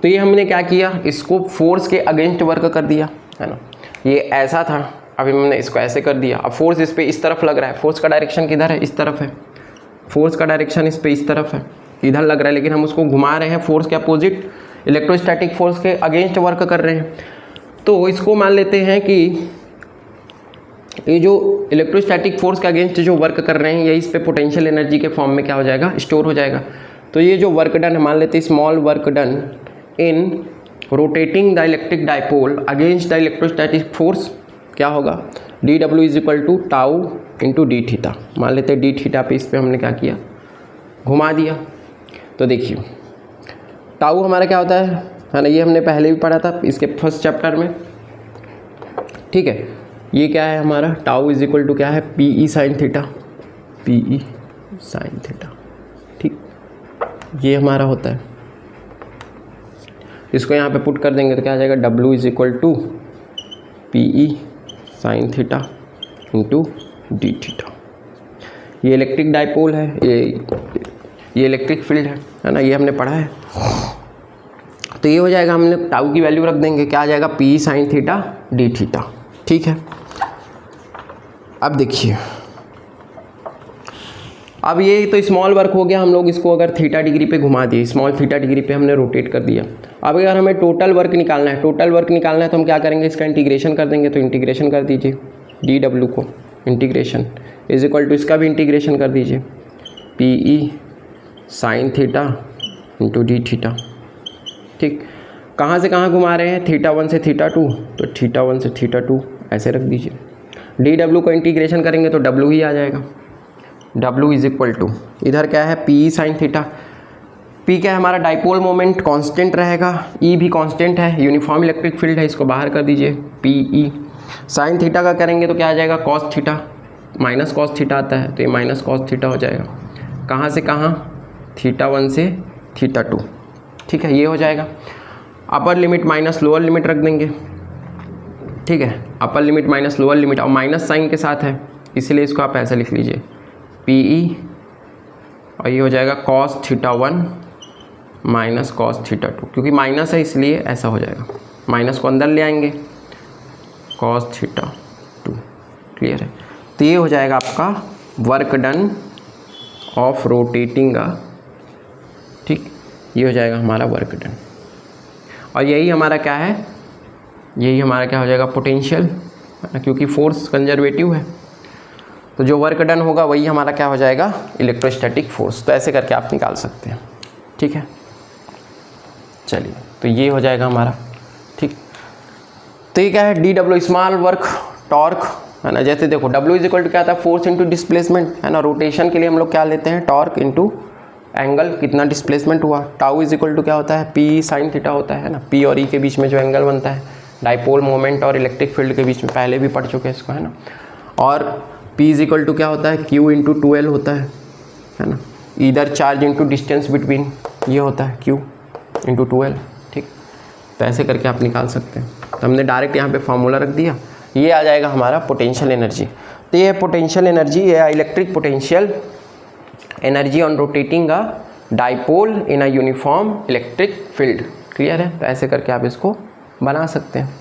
Speaker 1: तो ये हमने क्या किया, इसको फोर्स के अगेंस्ट वर्क कर दिया, है ना। ये ऐसा था, अभी हमने इसको ऐसे कर दिया। अब फोर्स इस पे इस तरफ लग रहा है, फोर्स का डायरेक्शन किधर है, इस तरफ है। फोर्स का डायरेक्शन इस पे इस तरफ है, इधर लग रहा है, लेकिन हम उसको घुमा रहे हैं फोर्स के अपोजिट। इलेक्ट्रोस्टैटिक फोर्स के अगेंस्ट वर्क कर रहे हैं। तो इसको मान लेते हैं कि ये जो इलेक्ट्रोस्टैटिक फोर्स के अगेंस्ट जो वर्क कर रहे हैं ये इस पे पोटेंशियल एनर्जी के फॉर्म में क्या हो जाएगा, स्टोर हो जाएगा। तो ये जो वर्क डन है, मान लेते हैं small work done in rotating the electric dipole against the electrostatic force क्या होगा, D W is equal to tau into D theta. मान लेते हैं डी थीटा पे इस पर हमने क्या किया, घुमा दिया। तो देखिए टाउ हमारा क्या होता है ना, ये हमने पहले भी पढ़ा था इसके फर्स्ट चैप्टर में, ठीक है। ये क्या है हमारा, टाउ इज इक्वल टू क्या है, P E sine theta, P E sine theta, ठीक। ये हमारा होता है, इसको यहाँ पे पुट कर देंगे तो क्या आ जाएगा, W is equal to P E sine theta into D theta. ये इलेक्ट्रिक डाइपोल है, ये इलेक्ट्रिक फील्ड है ना, ये हमने पढ़ा है। तो ये हो जाएगा, हमने टाउ की वैल्यू रख देंगे, क्या आ जाएगा, P E sine theta D theta, ठीक है। अब देखिए, अब ये तो स्मॉल वर्क हो गया, हम लोग इसको अगर थीटा डिग्री पे घुमा दिए, स्मॉल थीटा डिग्री पे हमने रोटेट कर दिया। अब अगर हमें टोटल वर्क निकालना है, टोटल वर्क निकालना है तो हम क्या करेंगे, इसका इंटीग्रेशन कर देंगे। तो इंटीग्रेशन कर दीजिए डी डब्ल्यू को, इंटीग्रेशन इज इक्वल टू इसका भी इंटीग्रेशन कर दीजिए, P E sine theta into D theta, ठीक। कहाँ से कहाँ घुमा रहे हैं, थीटा 1 से थीटा 2, तो थीटा 1 से थीटा 2 ऐसे रख दीजिए। डी डब्ल्यू को इंटीग्रेशन करेंगे तो डब्ल्यू ही आ जाएगा, डब्ल्यू इज इक्वल टू इधर क्या है, P E sine theta. P क्या है हमारा, डाइपोल मोमेंट कांस्टेंट रहेगा, ई भी कांस्टेंट है, यूनिफॉर्म इलेक्ट्रिक फील्ड है, इसको बाहर कर दीजिए। पी ई साइन थीटा का करेंगे तो क्या आ जाएगा, cos theta, minus cos theta आता है तो ये माइनस कॉस थीटा हो जाएगा। कहाँ से कहाँ, थीटा 1 से थीटा 2, ठीक है। ये हो जाएगा, upper limit minus lower limit रख देंगे, ठीक है। Upper limit minus lower limit, और माइनस साइन के साथ है इसलिए इसको आप ऐसे लिख लीजिए, पी ई, और ये हो जाएगा cos theta 1 minus cos theta 2, क्योंकि माइनस है इसलिए ऐसा हो जाएगा, माइनस को अंदर ले आएंगे, कॉस थीटा 2, क्लियर है। तो ये हो जाएगा आपका वर्क डन ऑफ रोटेटिंग, ठीक। ये हो जाएगा हमारा वर्क डन, और यही हमारा क्या है, यही हमारा क्या हो जाएगा, पोटेंशियल, क्योंकि फोर्स कंजर्वेटिव है। तो जो वर्क डन होगा वही हमारा क्या हो जाएगा, इलेक्ट्रोस्टैटिक फोर्स। तो ऐसे करके आप निकाल सकते हैं, ठीक है। चलिए, तो ये हो जाएगा हमारा, ठीक। तो ये क्या है, D W small work torque, है ना। जैसे देखो डब्ल्यू इज इक्वल टू क्या था, फोर्स इंटू डिस्प्लेसमेंट, है ना। रोटेशन के लिए हम लोग क्या लेते हैं, टॉर्क इंटू एंगल, कितना डिस्प्लेसमेंट हुआ। टाउ इज इक्वल टू क्या होता है, पी साइन थीटा होता है ना, पी और ई के बीच में जो एंगल बनता है, डाइपोल मोमेंट और इलेक्ट्रिक फील्ड के बीच में, पहले भी पढ़ चुके हैं इसको, है ना। और पी इज इक्वल टू क्या होता है, क्यू इंटू 2L होता है ना। इधर चार्ज इंटू डिस्टेंस बिटवीन, ये होता है क्यू इंटू 2L, ठीक। तो ऐसे करके आप निकाल सकते हैं। तो हमने डायरेक्ट यहाँ पे फार्मूला रख दिया, ये आ जाएगा हमारा पोटेंशियल एनर्जी। तो ये पोटेंशियल एनर्जी या electric potential energy on rotating a dipole in a uniform electric field, clear है। तो ऐसे करके आप इसको बना सकते हैं।